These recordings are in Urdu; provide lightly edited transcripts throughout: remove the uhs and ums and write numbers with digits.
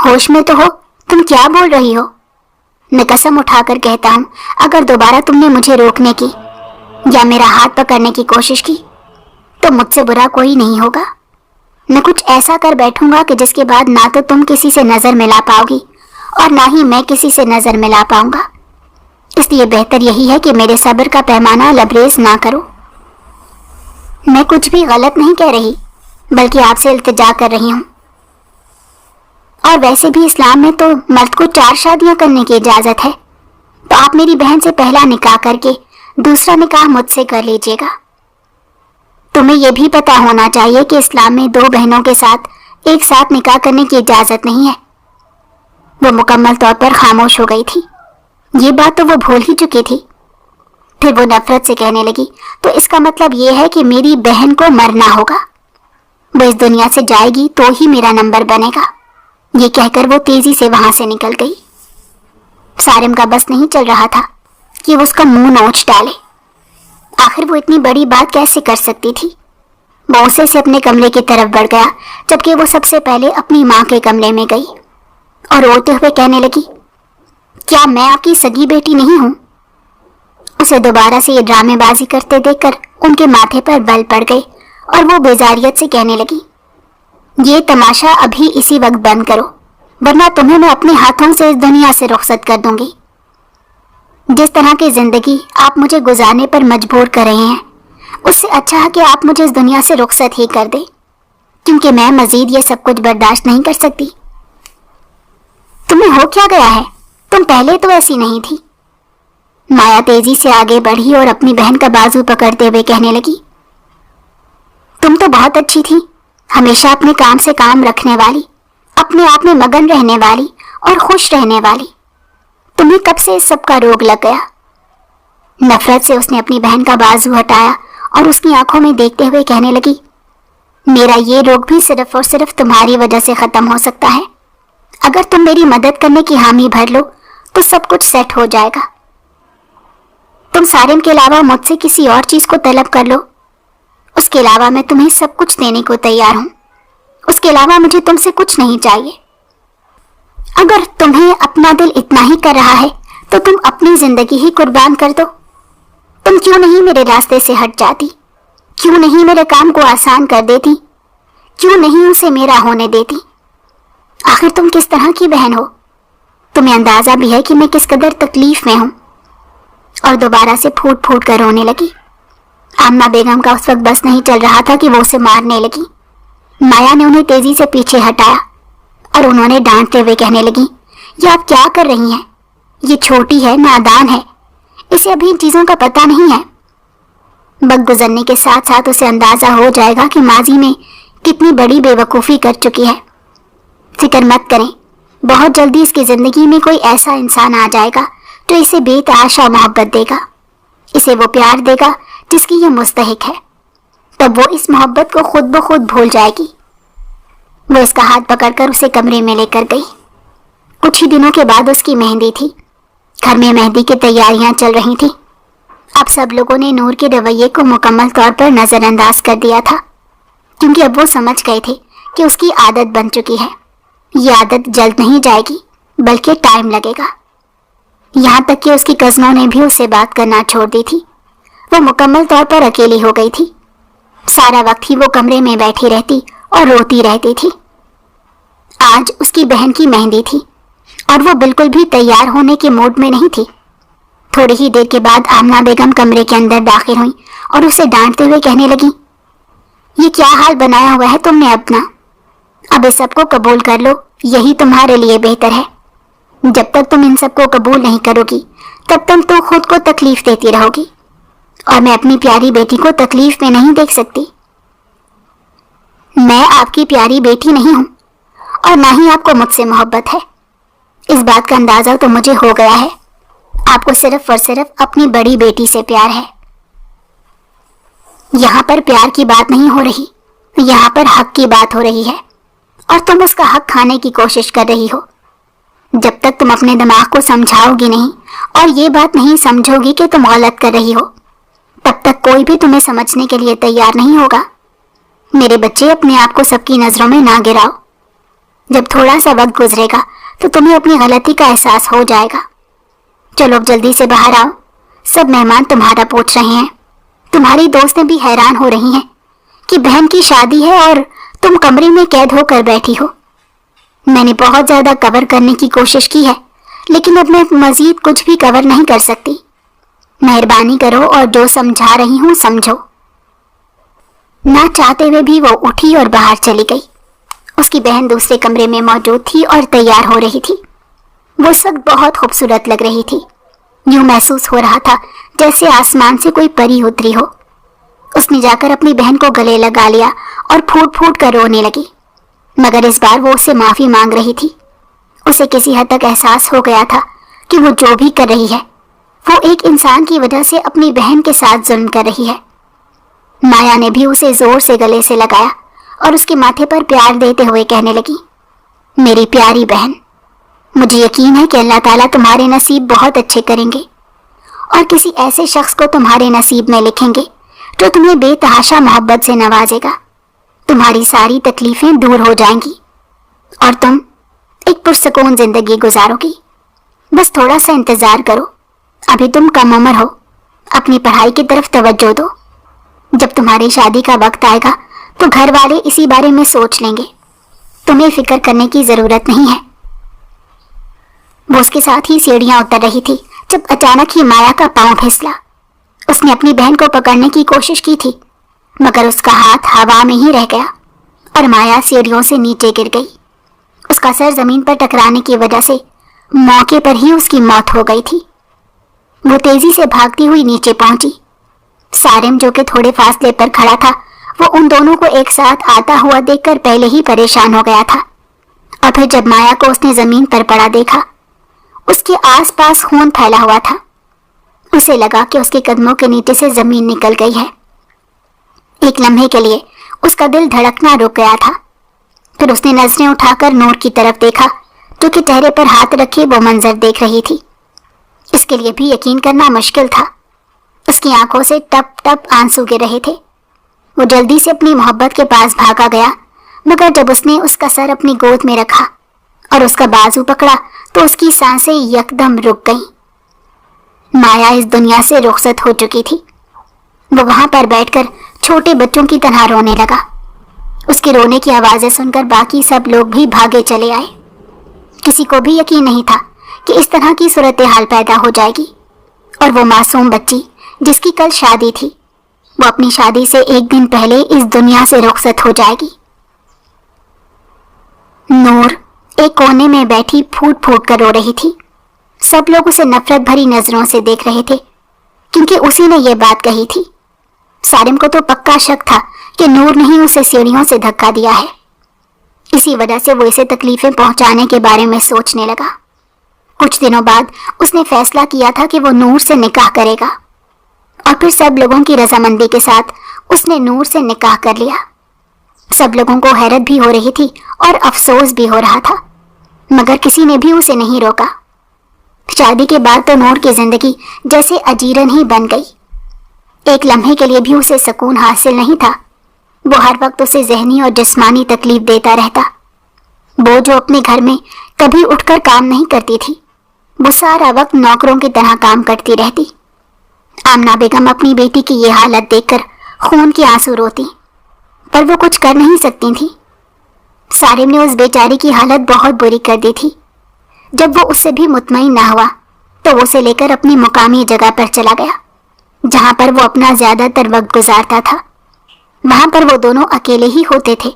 ہوش میں تو ہو؟ تم کیا بول رہی ہو؟ میں قسم اٹھا کر کہتا ہوں اگر دوبارہ تم نے مجھے روکنے کی یا میرا ہاتھ پکڑنے کی کوشش کی تو مجھ سے برا کوئی نہیں ہوگا۔ میں کچھ ایسا کر بیٹھوں گا کہ جس کے بعد نہ تو تم کسی سے نظر ملا پاؤ گی اور نہ ہی میں کسی سے نظر ملا پاؤں گا۔ اس لیے بہتر یہی ہے کہ میرے صبر کا پیمانہ لبریز نہ کرو۔ میں کچھ بھی غلط نہیں کہہ رہی بلکہ آپ سے التجا کر رہی ہوں۔ اور ویسے بھی اسلام میں تو مرد کو 4 شادیاں کرنے کی اجازت ہے، تو آپ میری بہن سے پہلا نکاح کر کے دوسرا نکاح مجھ سے کر لیجیے گا۔ تمہیں یہ بھی پتا ہونا چاہیے کہ اسلام میں 2 بہنوں کے ساتھ ایک ساتھ نکاح کرنے کی اجازت نہیں ہے۔ وہ مکمل طور پر خاموش ہو گئی تھی۔ یہ بات تو وہ بھول ہی چکی تھی۔ پھر وہ نفرت سے کہنے لگی، تو اس کا مطلب یہ ہے کہ میری بہن کو مرنا ہوگا، وہ اس دنیا سے جائے گی تو ہی میرا نمبر بنے گا۔ یہ کہہ کر وہ تیزی سے وہاں سے نکل گئی۔ سارم کا بس نہیں چل رہا تھا کہ وہ اس کا منہ نوچ ڈالے۔ آخر وہ اتنی بڑی بات کیسے کر سکتی تھی؟ وہ غصے سے اپنے کمرے کی طرف بڑھ گیا، جبکہ وہ سب سے پہلے اپنی ماں کے کمرے میں گئی اور روتے ہوئے کہنے لگی، کیا میں آپ کی سگی بیٹی نہیں ہوں؟ اسے دوبارہ سے یہ ڈرامے بازی کرتے دیکھ کر ان کے ماتھے پر بل پڑ گئے اور وہ بیزاریت سے کہنے لگی، یہ تماشا ابھی اسی وقت بند کرو ورنہ تمہیں میں اپنے ہاتھوں سے اس دنیا سے رخصت کر دوں گی۔ جس طرح کی زندگی آپ مجھے گزارنے پر مجبور کر رہے ہیں، اس سے اچھا ہے کہ آپ مجھے اس دنیا سے رخصت ہی کر دیں، کیونکہ میں مزید یہ سب کچھ برداشت نہیں کر سکتی۔ تمہیں ہو کیا گیا ہے؟ تم پہلے تو ایسی نہیں تھی۔ مایا تیزی سے آگے بڑھی اور اپنی بہن کا بازو پکڑتے ہوئے کہنے لگی، تم تو بہت اچھی تھی، ہمیشہ اپنے کام سے کام رکھنے والی، اپنے آپ میں مگن رہنے والی اور خوش رہنے والی۔ تمہیں کب سے اس سب کا روگ لگ گیا؟ نفرت سے اس نے اپنی بہن کا بازو ہٹایا اور اس کی آنکھوں میں دیکھتے ہوئے کہنے لگی، میرا یہ روگ بھی صرف اور صرف تمہاری وجہ سے ختم ہو سکتا ہے۔ اگر تم میری مدد کرنے کی حامی بھر لو تو سب کچھ سیٹ ہو جائے گا۔ تم سارم کے علاوہ مجھ سے کسی اور چیز کو طلب کر لو، اس کے علاوہ میں تمہیں سب کچھ دینے کو تیار ہوں۔ اس کے علاوہ مجھے تم سے کچھ نہیں چاہیے۔ اگر تمہیں اپنا دل اتنا ہی کر رہا ہے تو تم اپنی زندگی ہی قربان کر دو۔ تم کیوں نہیں میرے راستے سے ہٹ جاتی؟ کیوں نہیں میرے کام کو آسان کر دیتی؟ کیوں نہیں اسے میرا ہونے دیتی؟ آخر تم کس طرح کی بہن ہو؟ تمہیں اندازہ بھی ہے کہ میں کس قدر تکلیف میں ہوں؟ اور دوبارہ سے پھوٹ پھوٹ کر رونے لگی۔ آمنہ بیگم کا اس وقت بس نہیں چل رہا تھا کہ وہ اسے مارنے لگی۔ مایا نے انہیں تیزی سے پیچھے ہٹایا اور انہوں نے ڈانٹتے ہوئے کہنے لگی، یہ آپ کیا کر رہی ہیں؟ یہ چھوٹی ہے، نادان ہے، اسے ابھی ان چیزوں کا پتہ نہیں ہے۔ وقت گزرنے کے ساتھ ساتھ اسے اندازہ ہو جائے گا کہ ماضی میں کتنی بڑی بے وقوفی کر چکی ہے۔ فکر مت کریں، بہت جلدی اس کی زندگی میں کوئی ایسا انسان آ جائے گا جو اسے بے تحاشا محبت دے گا، اسے وہ پیار دے گا جس کی یہ مستحق ہے۔ تب وہ اس محبت کو خود بخود بھول جائے گی۔ وہ اس کا ہاتھ پکڑ کر اسے کمرے میں لے کر گئی۔ کچھ ہی دنوں کے بعد اس کی مہندی تھی۔ گھر میں مہندی کی تیاریاں چل رہی تھیں۔ اب سب لوگوں نے نور کے رویے کو مکمل طور پر نظر انداز کر دیا تھا، کیونکہ اب وہ سمجھ گئے تھے کہ اس کی عادت بن چکی ہے۔ یہ عادت جلد نہیں جائے گی بلکہ ٹائم لگے گا۔ یہاں تک کہ اس کی کزنوں نے بھی اس سے بات کرنا چھوڑ دی تھی۔ وہ مکمل طور پر اکیلی ہو گئی تھی۔ سارا وقت ہی وہ کمرے میں بیٹھی رہتی اور روتی رہتی تھی۔ آج اس کی بہن کی مہندی تھی اور وہ بالکل بھی تیار ہونے کے موڈ میں نہیں تھی۔ تھوڑی ہی دیر کے بعد آمنہ بیگم کمرے کے اندر داخل ہوئیں اور اسے ڈانٹتے ہوئے کہنے لگی، یہ کیا حال بنایا ہوا ہے تم نے اپنا؟ اب اس سب کو قبول کر لو، یہی تمہارے لیے بہتر ہے۔ جب تک تم ان سب کو قبول نہیں کرو گی تب تک تو خود کو تکلیف دیتی رہو گی، اور میں اپنی پیاری بیٹی کو تکلیف میں نہیں دیکھ سکتی۔ میں آپ کی پیاری بیٹی نہیں ہوں اور نہ ہی آپ کو مجھ سے محبت ہے۔ اس بات کا اندازہ تو مجھے ہو گیا ہے۔ آپ کو صرف اور صرف اپنی بڑی بیٹی سے پیار ہے۔ یہاں پر پیار کی بات نہیں ہو رہی، یہاں پر حق کی بات ہو رہی ہے، اور تم اس کا حق کھانے کی کوشش کر رہی ہو۔ جب تک تم اپنے دماغ کو سمجھاؤ گی نہیں اور یہ بات نہیں سمجھو گی کہ تم غلط کر رہی ہو، تب تک کوئی بھی تمہیں سمجھنے کے لیے تیار نہیں ہوگا۔ میرے بچے، اپنے آپ کو سب کی نظروں میں نہ گراؤ۔ جب تھوڑا سا وقت گزرے گا تو تمہیں اپنی غلطی کا احساس ہو جائے گا۔ چلو اب جلدی سے باہر آؤ، سب مہمان تمہارا پوچھ رہے ہیں۔ تمہاری دوستیں بھی حیران ہو رہی ہیں کہ بہن کی شادی ہے اور تم کمرے میں قید ہو کر بیٹھی ہو۔ میں نے بہت زیادہ کور کرنے کی کوشش کی ہے، لیکن اب میں مزید کچھ بھی کور نہیں کر سکتی۔ مہربانی کرو اور جو سمجھا رہی ہوں سمجھو۔ نہ چاہتے ہوئے بھی وہ اٹھی اور باہر چلی گئی۔ اس کی بہن دوسرے کمرے میں موجود تھی اور تیار ہو رہی تھی۔ وہ اس وقت بہت خوبصورت لگ رہی تھی، یوں محسوس ہو رہا تھا جیسے آسمان سے کوئی پری اتری ہو۔ اس نے جا کر اپنی بہن کو گلے لگا لیا اور پھوٹ پھوٹ کر رونے لگی، مگر اس بار وہ اس سے معافی مانگ رہی تھی۔ اسے کسی حد تک احساس ہو گیا تھا کہ وہ جو بھی کر رہی ہے وہ ایک انسان کی وجہ سے اپنی بہن کے ساتھ ظلم کر رہی ہے۔ مایا نے بھی اسے زور سے گلے سے لگایا اور اس کے ماتھے پر پیار دیتے ہوئے کہنے لگی، میری پیاری بہن، مجھے یقین ہے کہ اللہ تعالیٰ تمہارے نصیب بہت اچھے کریں گے اور کسی ایسے شخص کو تمہارے نصیب میں لکھیں گے جو تمہیں بے تحاشا محبت سے نوازے گا۔ تمہاری ساری تکلیفیں دور ہو جائیں گی اور تم ایک پرسکون زندگی گزارو گی۔ بس تھوڑا سا انتظار کرو، ابھی تم کم عمر ہو، اپنی پڑھائی کی طرف توجہ دو۔ جب تمہاری شادی کا وقت آئے گا تو گھر والے اسی بارے میں سوچ لیں گے، تمہیں فکر کرنے کی ضرورت نہیں ہے۔ وہ اس کے ساتھ ہی سیڑھیاں اتر رہی تھی جب اچانک ہی مایا کا پاؤں پھسلا۔ اس نے اپنی بہن کو پکڑنے کی کوشش کی تھی، مگر اس کا ہاتھ ہوا میں ہی رہ گیا اور مایا سیڑھیوں سے نیچے گر گئی۔ اس کا سر زمین پر ٹکرانے کی وجہ سے موقع پر ہی اس کی موت ہو گئی تھی۔ وہ تیزی سے بھاگتی ہوئی نیچے پہنچی۔ سارم جو کہ تھوڑے فاصلے پر کھڑا تھا، وہ ان دونوں کو ایک ساتھ آتا ہوا دیکھ کر پہلے ہی پریشان ہو گیا تھا، اور پھر جب مایا کو اس نے زمین پر پڑا دیکھا، اس کے آس پاس خون پھیلا ہوا تھا۔ اسے لگا کہ اس کے قدموں کے نیچے سے زمین نکل گئی ہے۔ ایک لمحے کے لیے اس کا دل دھڑکنا رک گیا تھا، پھر اس نے نظریں اٹھا کر نور کی طرف دیکھا جو کہ چہرے پر ہاتھ رکھے وہ منظر دیکھ رہی تھی۔ اس کے لیے بھی یقین کرنا مشکل تھا، اس کی آنکھوں سے ٹپ ٹپ آنسو گر رہے تھے۔ وہ جلدی سے اپنی محبت کے پاس بھاگا گیا، مگر جب اس نے اس کا سر اپنی گود میں رکھا اور اس کا بازو پکڑا تو اس کی سانسیں یکدم رک گئیں۔ مایا اس دنیا سے رخصت ہو چکی تھی۔ وہ وہاں پر بیٹھ کر چھوٹے بچوں کی طرح رونے لگا۔ اس کے رونے کی آوازیں سن کر باقی سب لوگ بھی بھاگے چلے آئے۔ کسی کو بھی یقین نہیں تھا کہ اس طرح کی صورتحال پیدا ہو جائے گی، اور وہ معصوم بچی جس کی کل شادی تھی، وہ اپنی شادی سے ایک دن پہلے اس دنیا سے رخصت ہو جائے گی۔ نور ایک کونے میں بیٹھی پھوٹ پھوٹ کر رو رہی تھی۔ سب لوگ اسے نفرت بھری نظروں سے دیکھ رہے تھے کیونکہ اسی نے یہ بات کہی تھی۔ سارم کو تو پکا شک تھا کہ نور نے ہی اسے سیڑھیوں سے دھکا دیا ہے، اسی وجہ سے وہ اسے تکلیفیں پہنچانے کے بارے میں سوچنے لگا۔ کچھ دنوں بعد اس نے فیصلہ کیا تھا کہ وہ نور سے نکاح کرے گا، اور پھر سب لوگوں کی رضامندی کے ساتھ اس نے نور سے نکاح کر لیا۔ سب لوگوں کو حیرت بھی ہو رہی تھی اور افسوس بھی ہو رہا تھا، مگر کسی نے بھی اسے نہیں روکا۔ شادی کے بعد تو نور کی زندگی جیسے اجیرن ہی بن گئی۔ ایک لمحے کے لیے بھی اسے سکون حاصل نہیں تھا۔ وہ ہر وقت اسے ذہنی اور جسمانی تکلیف دیتا رہتا۔ وہ جو اپنے گھر میں کبھی اٹھ کر کام نہیں کرتی تھی، وہ سارا وقت نوکروں کی طرح کام کرتی رہتی۔ آمنہ بیگم اپنی بیٹی کی یہ حالت دیکھ کر خون کے آنسو روتی، پر وہ کچھ کر نہیں سکتی تھی۔ سارم نے اس بیچاری کی حالت بہت بری کر دی تھی۔ جب وہ اس سے بھی مطمئن نہ ہوا تو وہ اسے لے کر اپنی مقامی جگہ پر چلا گیا، جہاں پر وہ اپنا زیادہ تر وقت گزارتا تھا۔ وہاں پر وہ دونوں اکیلے ہی ہوتے تھے۔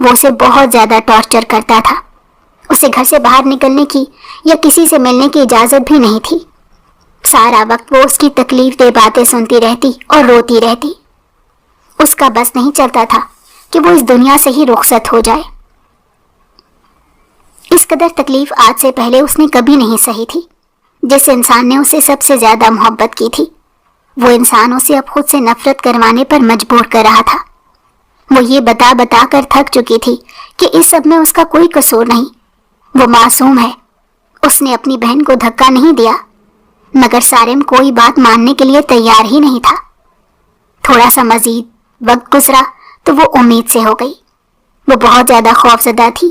وہ اسے بہت زیادہ ٹارچر کرتا تھا۔ اسے گھر سے باہر نکلنے کی یا کسی سے ملنے کی اجازت بھی نہیں تھی۔ سارا وقت وہ اس کی تکلیف دہ باتیں سنتی رہتی اور روتی رہتی۔ اس کا بس نہیں چلتا تھا کہ وہ اس دنیا سے ہی رخصت ہو جائے۔ اس قدر تکلیف آج سے پہلے اس نے کبھی نہیں سہی تھی۔ جس انسان نے اسے سب سے زیادہ محبت کی تھی، وہ انسان اسے اب خود سے نفرت کروانے پر مجبور کر رہا تھا۔ وہ یہ بتا بتا کر تھک چکی تھی کہ اس سب میں اس کا کوئی قصور نہیں، وہ معصوم ہے۔ اس نے اپنی بہن کو دھکا نہیں دیا، مگر سارم کوئی بات ماننے کے لیے تیار ہی نہیں تھا۔ تھوڑا سا مزید وقت گزرا تو وہ امید سے ہو گئی۔ وہ بہت زیادہ خوفزدہ تھی۔